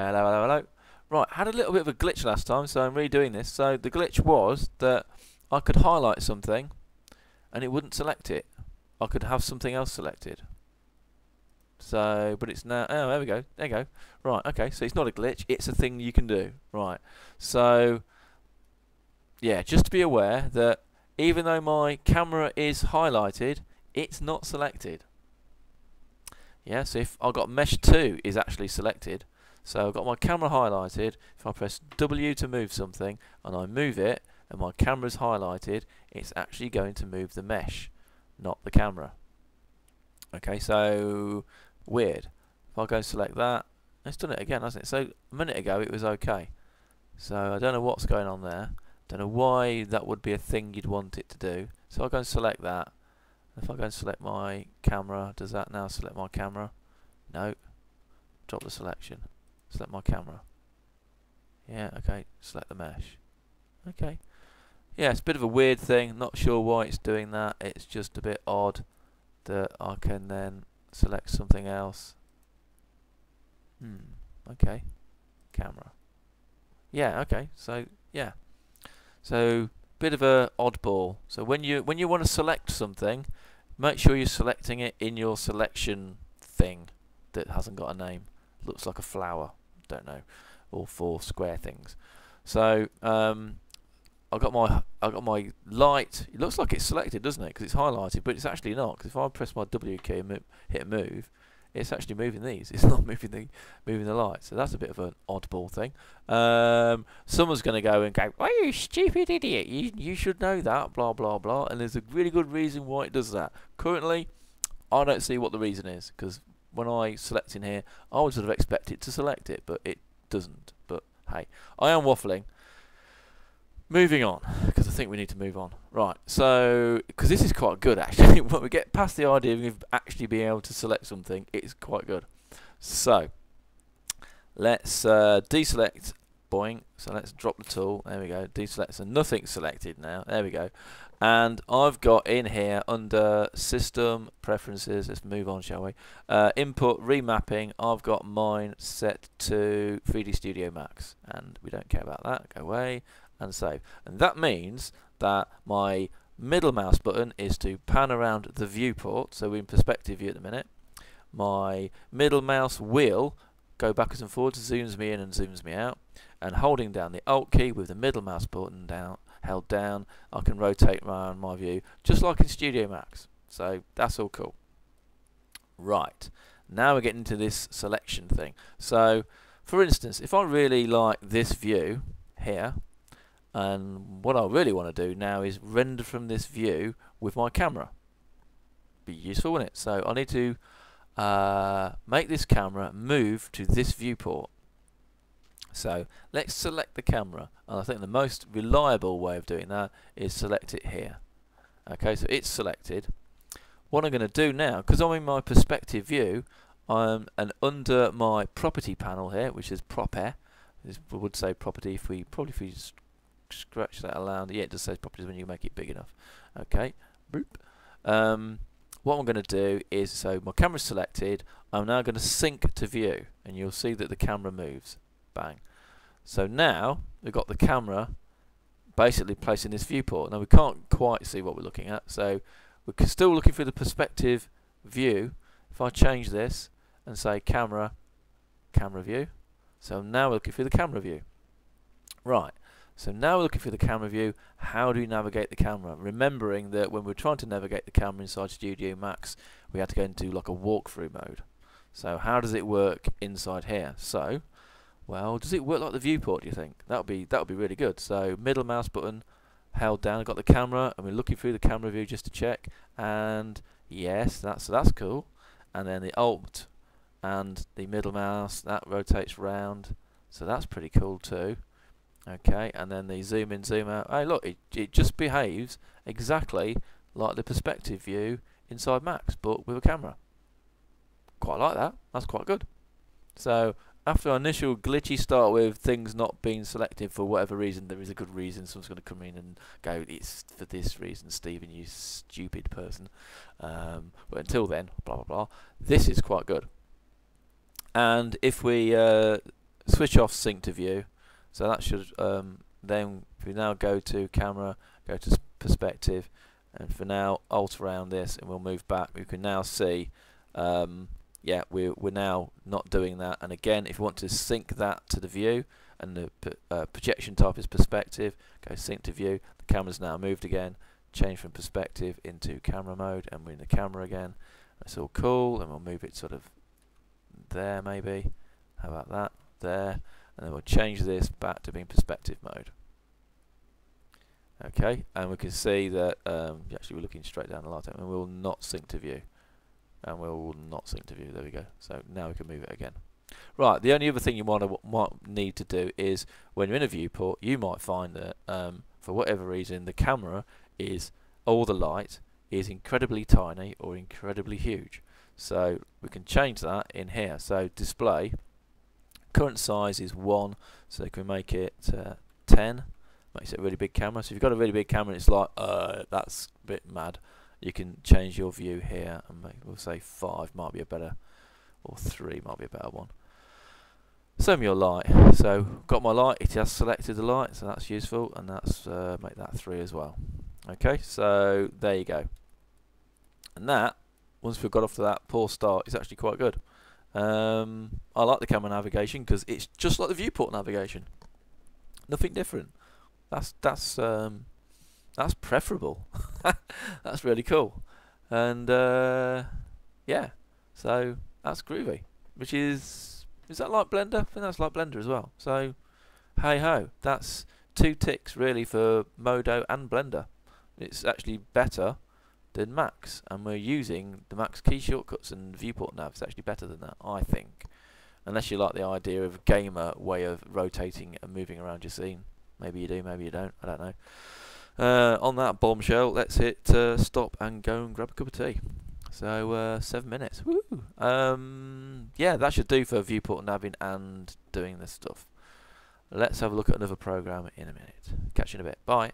Hello, hello, hello. Right, had a little bit of a glitch last time, so I'm redoing this. So the glitch was that I could highlight something and it wouldn't select it. I could have something else selected. So, but it's now, oh, there we go, there you go. Right, okay, so it's not a glitch, it's a thing you can do. Right, so, yeah, just to be aware that even though my camera is highlighted, it's not selected. Yeah, so if I've got mesh 2 is actually selected, so I've got my camera highlighted. If I press W to move something and I move it and my camera's highlighted, it's actually going to move the mesh, not the camera. Okay, so weird. If I go and select that, it's done it again, hasn't it? So a minute ago it was okay. So I don't know what's going on there. Don't know why that would be a thing you'd want it to do. So I'll go and select that. If I go and select my camera, does that now select my camera? No. Drop the selection. Select my camera. Yeah, okay. Select the mesh. Okay. Yeah, it's a bit of a weird thing. Not sure why it's doing that. It's just a bit odd that I can then select something else. Okay. Camera. Yeah, okay. So, yeah. So, bit of a oddball. So when you want to select something, make sure you're selecting it in your selection thing that hasn't got a name. Looks like a flower. Don't know. All 4 square things. So I've got my light. It looks like it's selected, doesn't it? Because it's highlighted, but it's actually not. Because if I press my W key and hit move, it's actually moving these. It's not moving the light. So that's a bit of an oddball thing. Someone's going to go and go, "Oh, you stupid idiot! You should know that." Blah blah blah. And there's a really good reason why it does that. Currently, I don't see what the reason is, because when I select in here, I would sort of expect it to select it, but it doesn't. But hey, I am waffling. Moving on, because I think we need to move on. Right, so, because this is quite good actually. When we get past the idea of actually being able to select something, it's quite good. So, let's deselect, boing. So let's drop the tool, there we go, deselect, so nothing's selected now, there we go. And I've got in here under System, Preferences, let's move on shall we, Input, Remapping, I've got mine set to 3D Studio Max, and we don't care about that, go away. And save. And that means that my middle mouse button is to pan around the viewport, so we're in perspective view at the minute. My middle mouse wheel go backwards and forwards, zooms me in and zooms me out, and holding down the Alt key with the middle mouse button held down, I can rotate around my view just like in Studio Max. So that's all cool. Right, now we're getting into this selection thing. So for instance, if I really like this view here, and what I really want to do now is render from this view with my camera. Be useful, wouldn't it? So I need to make this camera move to this viewport. So let's select the camera, and I think the most reliable way of doing that is select it here. Okay, so it's selected. What I'm going to do now, because I'm in my perspective view, and under my property panel here, which is proper, we would say property if we just scratch that around. Yeah, it just says properties when you make it big enough. Okay, boop. What I'm going to do is, so my camera's selected, I'm now going to sync to view, and you'll see that the camera moves. Bang. So now we've got the camera basically placed in this viewport. Now we can't quite see what we're looking at, so we're still looking through the perspective view. If I change this and say camera view, so now we're looking through the camera view. Right. So now we're looking for the camera view. How do we navigate the camera? Remembering that when we're trying to navigate the camera inside Studio Max, we had to go into like a walkthrough mode. So how does it work inside here? So, well, does it work like the viewport, do you think? That would be really good. So middle mouse button held down, I've got the camera, and we're looking through the camera view just to check. And yes, that's cool. And then the Alt and the middle mouse, that rotates round. So that's pretty cool too. Okay, and then the zoom in, zoom out. Hey, look, it just behaves exactly like the perspective view inside Max, but with a camera. Quite like that. That's quite good. So after our initial glitchy start with things not being selected for whatever reason, there is a good reason. Someone's going to come in and go, "It's for this reason, Stephen, you stupid person." But until then, blah blah blah. This is quite good. And if we switch off sync to view. So that should then if we now go to camera, go to perspective, and for now alt around this, and we'll move back. We can now see, yeah, we're now not doing that. And again, if you want to sync that to the view, and the projection type is perspective, go sync to view. The camera's now moved again. Change from perspective into camera mode, and we're in the camera again. That's all cool, and we'll move it sort of there maybe. How about that? There. And then we'll change this back to being perspective mode. Okay, and we can see that actually we're looking straight down the light, and we'll not sync to view. And we'll not sync to view. There we go. So now we can move it again. Right, the only other thing you might need to do is when you're in a viewport, you might find that for whatever reason the camera is, or the light is incredibly tiny or incredibly huge. So we can change that in here. So display, current size is 1, so we can make it 10. Makes it a really big camera. So if you've got a really big camera and it's like, that's a bit mad, you can change your view here and we'll say 5 might be a better, or 3 might be a better one. Same your light. So got my light, it has selected the light, so that's useful, and that's make that 3 as well. Okay, so there you go. And that, once we've got off to that poor start, is actually quite good. I like the camera navigation because it's just like the viewport navigation. Nothing different. That's preferable. That's really cool. And yeah, so that's groovy. Which is that like Blender? I think that's like Blender as well. So hey ho, that's 2 ticks really for Modo and Blender. It's actually better than Max, and we're using the Max key shortcuts, and Viewport nav is actually better than that, I think. Unless you like the idea of a gamer way of rotating and moving around your scene. Maybe you do, maybe you don't, I don't know. On that bombshell, let's hit stop and go and grab a cup of tea. So 7 minutes. Woo! Yeah, that should do for viewport nabbing and doing this stuff. Let's have a look at another program in a minute. Catch you in a bit. Bye.